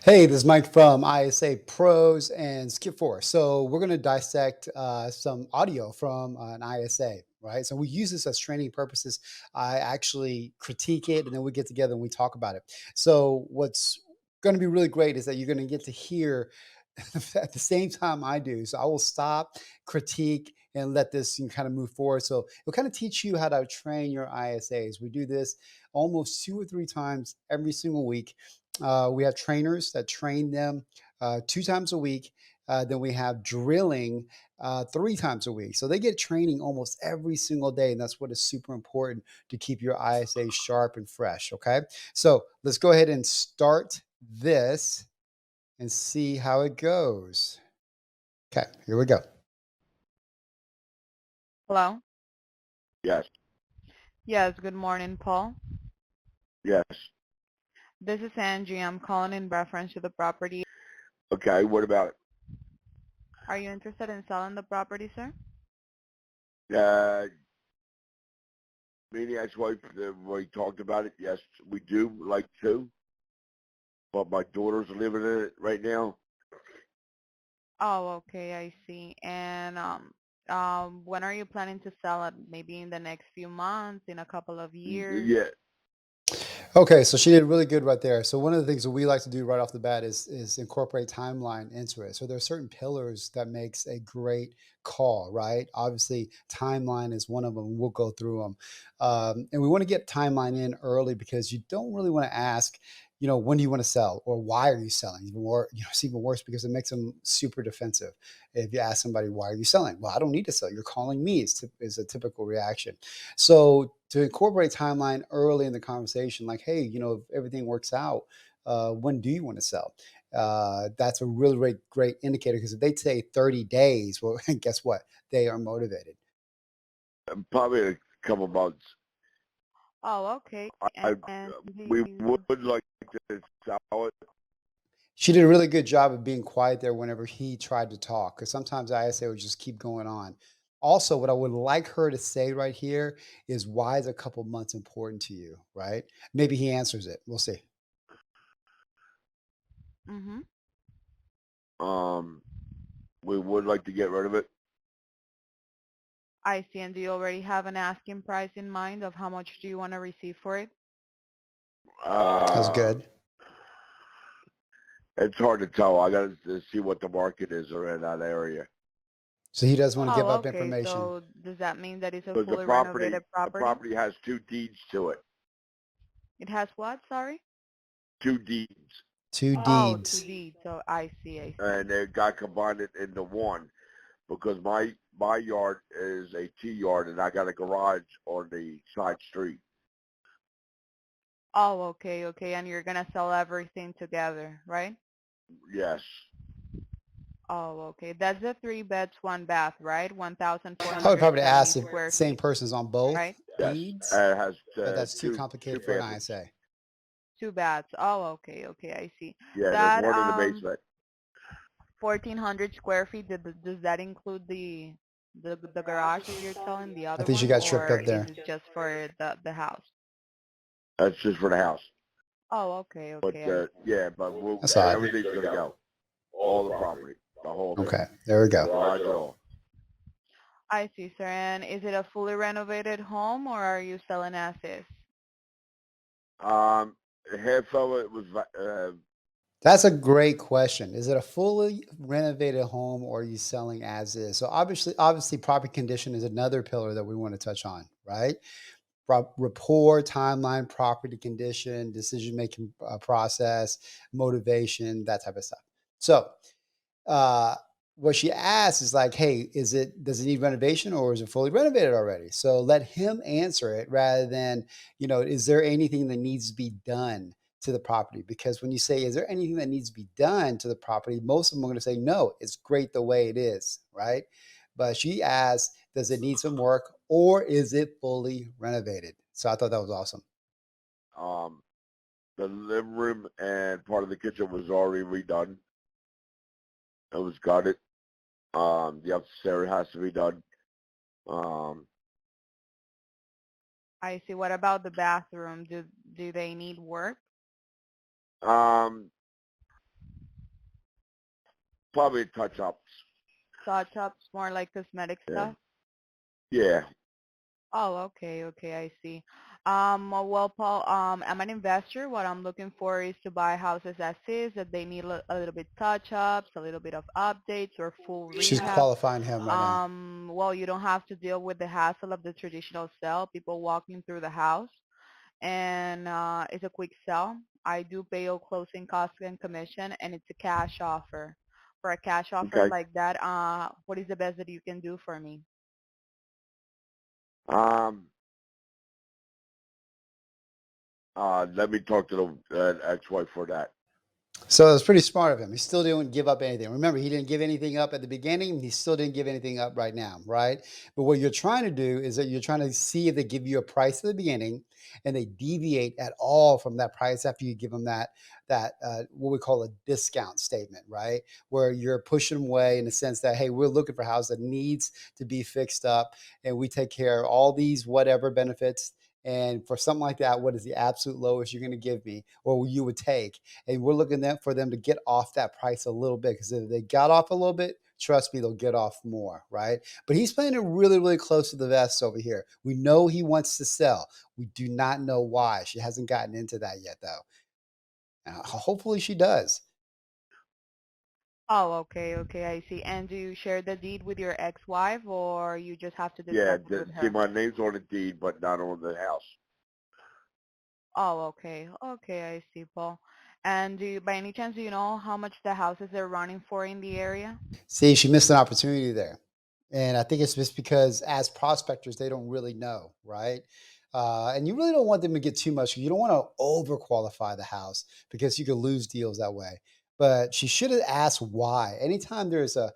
Hey, this is Mike from ISA Pros and Skip Force. So we're going to dissect some audio from an ISA, right? So we use this as training purposes. I actually critique it, and then we get together and we talk about it. So what's going to be really great is that you're going to get to hear at the same time I do. So I will stop, critique, and let this kind of move forward. So it'll kind of teach you how to train your ISAs. We do this almost 2 or 3 times every single week. We have trainers that train them 2 times a week. Then we have drilling 3 times a week. So they get training almost every single day. And that's what is super important to keep your ISA sharp and fresh. Okay. So let's go ahead and start this and see how it goes. Okay. Here we go. Hello? Yes, Yes, good morning, Paul. yes. This is Angie. I'm calling in reference to the property. Okay, what about it? Are you interested in selling the property, sir? Uh, Me and the ex-wife, we talked about it. Yes, we do like to, but my daughter's living in it right now. Oh, okay, I see. And when are you planning to sell it? Maybe in the next few months, in a couple of years? Yeah, Okay, so she did really good right there. So one of the things that we like to do right off the bat is incorporate timeline into it. So there are certain pillars that makes a great call, right? Obviously, timeline is one of them. We'll go through them, and we want to get timeline in early because you don't really want to ask, when do you want to sell or why are you selling? Even more, it's even worse because it makes them super defensive. If you ask somebody why are you selling, well, I don't need to sell. You're calling me is a typical reaction. So to incorporate timeline early in the conversation, like, hey, if everything works out, when do you want to sell? That's a really great indicator because if they say 30 days, well, guess what? They are motivated. probably in a couple months. Oh, okay. I And do we you... would like to sell it. She did a really good job of being quiet there whenever he tried to talk because sometimes ISA would just keep going on. Also, what I would like her to say right here is why is a couple months important to you, right? Maybe he answers it. We'll see. Mm-hmm. Um, we would like to get rid of it. I see. And do you already have an asking price in mind of how much do you want to receive for it? That's Uh, good. it's hard to tell. I got to see what the market is around that area. So he doesn't want to Oh, give up okay. information. So does that mean that it's a Because fully renovated the property? property has two deeds to it. It has what? Sorry? Two deeds. Two Oh, deeds. 2D. So I see, I see. And they got combined it into one because my yard is a T yard and I got a garage on the side street. Oh, okay, okay. And you're gonna sell everything together, right? Yes. Oh, okay. That's the 3 beds, 1 bath, right? I would probably 1,470 ask if square same feet, person's on both right? Yes. deeds, And it has but that's too two complicated for an bathrooms. ISA. 2 baths. Oh, okay, okay. I see. Yeah, there's That one in the basement. 1,400 square feet. Does that include the garage that you're selling, the I other think she one, got tripped or up is there. it just for the house? That's just for the house. Oh, okay, But okay. I see. yeah, but That's odd. everything's gonna go. All the property, the whole thing, Okay, there we go. garage and all. I see, sir. And is it a fully renovated home, or are you selling as is? Um, Half of it was That's a great question. Is it a fully renovated home or are you selling as is? So obviously, property condition is another pillar that we want to touch on, right? Rapport, timeline, property condition, decision making process, motivation, that type of stuff. So uh, what she asks is like, hey, does it need renovation or is it fully renovated already? So let him answer it rather than, is there anything that needs to be done to the property? Because when you say, is there anything that needs to be done to the property, most of them are going to say, no, it's great the way it is, right? But she asks, does it need some work or is it fully renovated? So I thought that was awesome. um the living room and part of the kitchen was already redone. It was gutted. The upstairs has to be done. Um, I see. What about the bathroom? Do they need work? um, Probably touch-ups. Touch-ups, more like cosmetic Yeah. stuff? Yeah. Oh, okay, okay, I see. Well, Paul, I'm an investor. What I'm looking for is to buy houses as is, that they need a little bit touch-ups, a little bit of updates or full She's rehab. qualifying him right now. Well, you don't have to deal with the hassle of the traditional sale, people walking through the house, and it's a quick sell. I do pay all closing costs and commission, and it's a cash offer. For a cash offer Okay. like that, what is the best that you can do for me? Um. Let me talk to the ex-wife for that. So it's pretty smart of him. He still didn't give up anything. Remember, he didn't give anything up at the beginning. He still didn't give anything up right now, right? But what you're trying to do is that you're trying to see if they give you a price at the beginning, and they deviate at all from that price after you give them that what we call a discount statement, right? Where you're pushing them away in the sense that, hey, we're looking for a house that needs to be fixed up, and we take care of all these whatever benefits. And for something like that, what is the absolute lowest you're going to give me, or you would take? And we're looking at for them to get off that price a little bit, because if they got off a little bit, trust me, they'll get off more, right? But he's playing it really, really close to the vest over here. We know he wants to sell. We do not know why. She hasn't gotten into that yet, though. Hopefully, she does. Oh, okay, okay, I see. And do you share the deed with your ex-wife or you just have to Yeah. discuss it with See, her? my name's on the deed, but not on the house. Oh, okay, okay, I see, Paul. And do you, by any chance, do you know how much the houses are running for in the area? See, she missed an opportunity there. And I think it's just because as prospectors, they don't really know, right? And you really don't want them to get too much. You don't want to overqualify the house because you could lose deals that way. But she should have asked why. Anytime there's a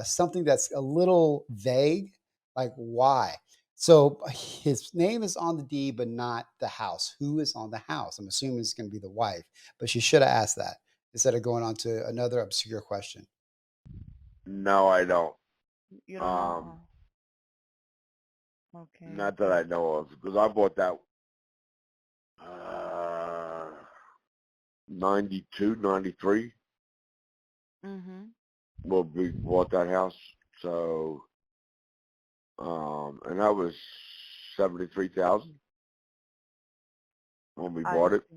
something that's a little vague, like why. So his name is on the deed, but not the house. Who is on the house? I'm assuming it's going to be the wife, but she should have asked that instead of going on to another obscure question. No, I don't. You don't know? Um. Oh, okay, Not that okay. I know of, because I bought that uh 92, 93. Mm-hmm. Well, we bought that house. So, and that was 73,000 when we I bought it. see.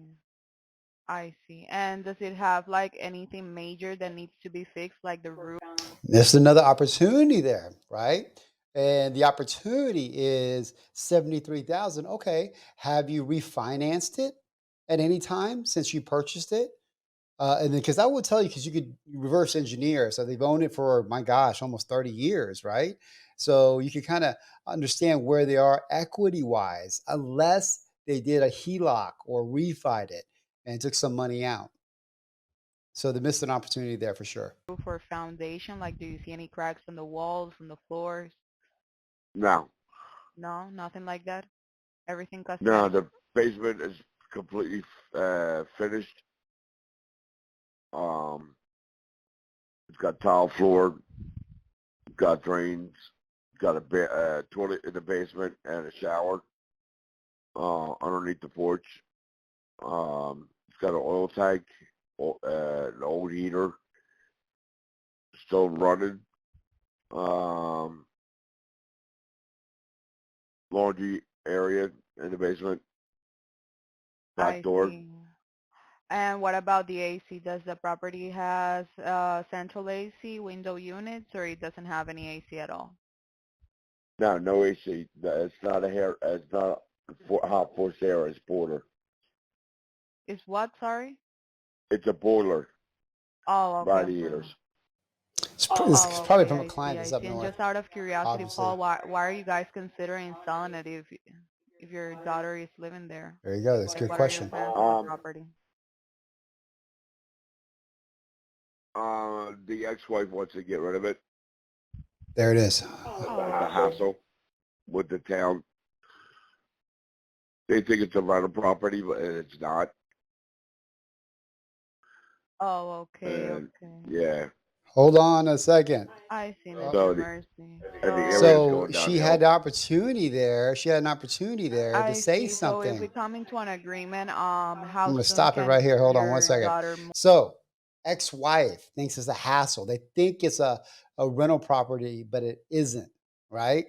I see. And does it have like anything major that needs to be fixed, like the roof? There's another opportunity there, right? And the opportunity is 73,000. Okay. Have you refinanced it at any time since you purchased it? And then, because I will tell you, because you could reverse engineer. So they've owned it for, my gosh, almost 30 years, right? So you can kind of understand where they are equity wise, unless they did a HELOC or refied it and took some money out. So they missed an opportunity there for sure. Or foundation? Like, do you see any cracks on the walls, on the floors? Now, No, nothing like that. Everything now cosmetic. the basement is completely finished. Um, it's got tile floor, got drains, got a toilet in the basement and a shower underneath the porch. It's got an oil tank, an old heater, still running. Um, Laundry area in the basement, back I door. see. And what about the AC? Does the property has central AC, window units, or it doesn't have any AC at all? No, no AC. It's not a hair. It's not hot forced air. It's boiler. Is what, sorry? It's a boiler, Oh, okay, boiler. radiators. This is Oh, probably okay, from a I see, client I that's up see. And north, just out of curiosity, obviously. Paul, why are you guys considering selling it if your daughter is living there? There you go. That's a Like, good what are your question. plans on the property? The ex-wife wants to get rid of it. There it is. The Oh, okay. hassle with the town. They think it's a rental property, but it's not. Oh, okay, And okay. yeah, Hold on a second. I see, so Mr. Mercy. and the area is So So going she had downhill. the opportunity there. She had an opportunity there to I say see. So if we something. come into an agreement, I'm how going to soon stop it can right here. Hold on one your second. daughter So Ex-wife thinks it's a hassle. They think it's a rental property, but it isn't, right?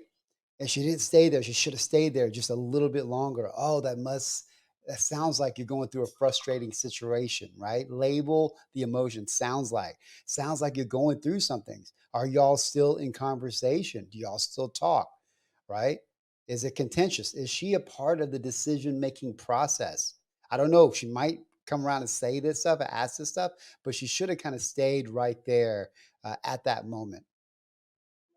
And she didn't stay there. She should have stayed there just a little bit longer. Oh, that sounds like you're going through a frustrating situation, right? Label the emotion. Sounds like you're going through some things. Are y'all still in conversation? Do y'all still talk? Right? Is it contentious? Is she a part of the decision making process? I don't know. She might come around and say this stuff, ask this stuff, but she should have kind of stayed right there at that moment.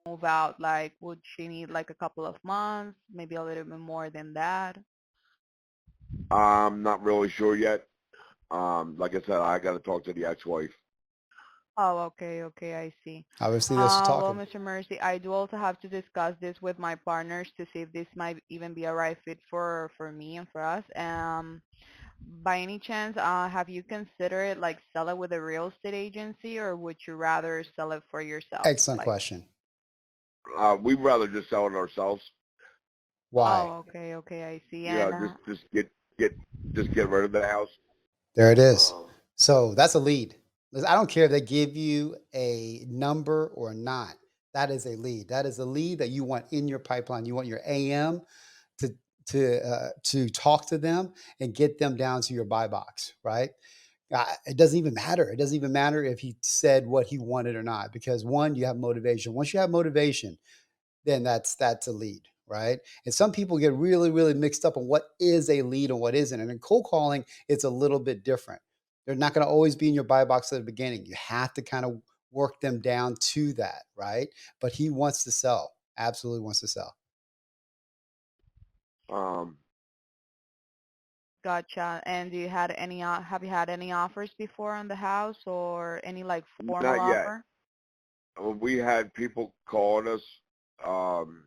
Move out, like, would she need like a couple of months, maybe a little bit more than that? I'm not really sure yet. Like I said, I got to talk to the ex-wife. Oh, okay, okay, I see. Obviously, there's Well, talking. Mr. Mercy, I do also have to discuss this with my partners to see if this might even be a right fit for me and for us. By any chance, have you considered like sell it with a real estate agency, or would you rather sell it for yourself? Excellent Like, question. We'd rather just sell it ourselves. Why? oh, okay, okay, I see. You know, And get just get rid of the house. There it is. Um, So that's a lead. Listen, I don't care if they give you a number or not. That is a lead. That is a lead that you want in your pipeline. You want your AM to to talk to them and get them down to your buy box, right? It doesn't even matter. It doesn't even matter if he said what he wanted or not, because one, you have motivation. Once you have motivation, then that's a lead, right? And some people get really, really mixed up on what is a lead and what isn't. And in cold calling, it's a little bit different. They're not going to always be in your buy box at the beginning. You have to kind of work them down to that, right? But he wants to sell, absolutely wants to sell. um, gotcha. And do you had any have you had any offers before on the house or any like formal not yet. offer? We had people calling us um,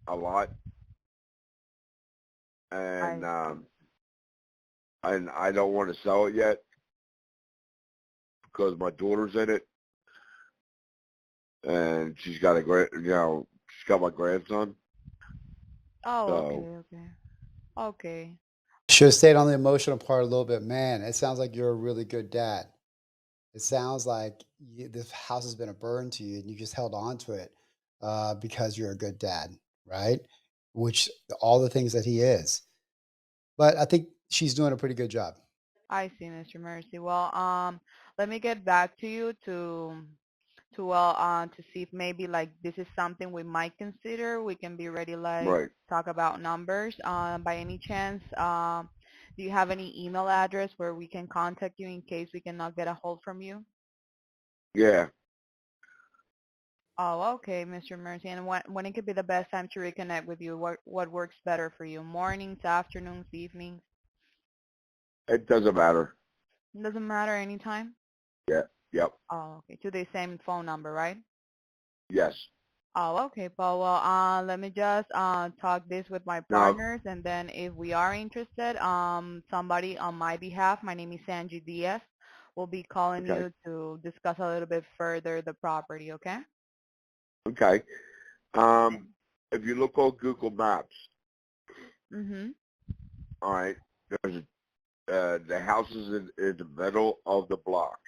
a lot, and I um, and I don't want to sell it yet because my daughter's in it, and she's got she's got my grandson. Oh, okay, So okay. Okay. Should have stayed on the emotional part a little bit. Man, it sounds like you're a really good dad. It sounds like this house has been a burden to you and you just held on to it because you're a good dad, right? Which all the things that he is. But I think she's doing a pretty good job. I see, Mr. Mercy. Well, let me get back to you to see if maybe like this is something we might consider. We can be ready like right, talk about numbers. By any chance, do you have any email address where we can contact you in case we cannot get a hold from you? yeah, Oh, okay, Mr. Mercy. And when it could be the best time to reconnect with you? What works better for you? Mornings, afternoons, evenings? it doesn't matter. It doesn't matter anytime? Yeah, yep, Oh, okay. To the same phone number, right? yes. Oh, okay, Paul. Well, let me just talk this with my Now, partners, and then if we are interested, somebody on my behalf, my name is Sanji Diaz, will be calling okay, you to discuss a little bit further the property, okay? okay. Okay. Um, if you look on Google Maps, Mm-hmm. all right, there's the house is in the middle of the block,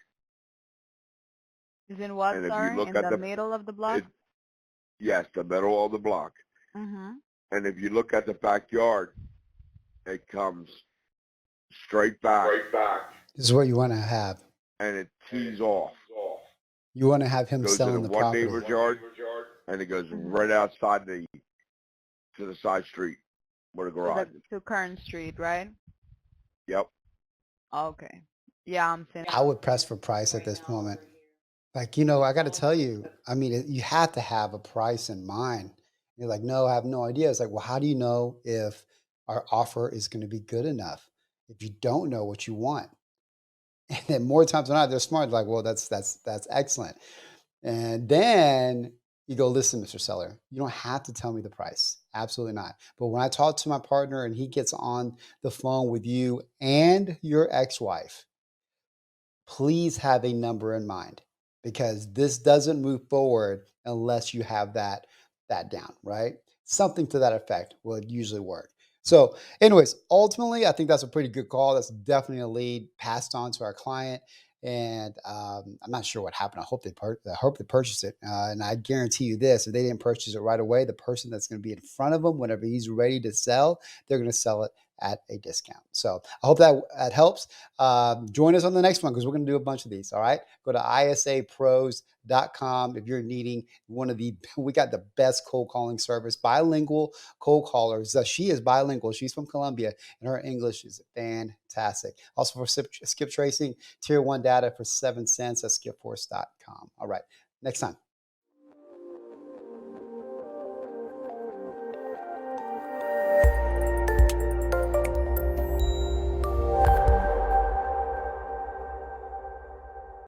Is in what, and if you sorry? look In at the middle of the block? it, yes, the middle of the block, Mm-hmm. and if you look at the backyard, it comes straight back This is what you want to have. and it tees off, You want to have him goes into selling the one property. neighbor's yard, and it goes Mm-hmm. right outside to the side street where the To the garage is. to Kern Street, right? Yep. Okay. Yeah, I'm seeing I would press for price at this moment. Like, I got to tell you, I mean, you have to have a price in mind. You're like, no, I have no idea. It's like, well, how do you know if our offer is going to be good enough? If you don't know what you want, and then more times than not, they're smart. Like, well, that's excellent. And then you go, listen, Mr. Seller, you don't have to tell me the price. Absolutely not. But when I talk to my partner and he gets on the phone with you and your ex-wife, please have a number in mind because this doesn't move forward unless you have that down, right? Something to that effect will usually work. So, anyways, ultimately, I think that's a pretty good call. That's definitely a lead passed on to our client. and I'm not sure what happened. I hope they purchased it, and I guarantee you this: if they didn't purchase it right away, the person that's going to be in front of them whenever he's ready to sell, they're going to sell it at a discount. So I hope that helps. Join us on the next one because we're going to do a bunch of these. All right, go to isapros.com if you're needing one of the. We got the best cold calling service, bilingual cold callers. She is bilingual. She's from Colombia, and her English is fantastic. Also for skip tracing, tier one data for 7 cents at skipforce.com. All right, next time.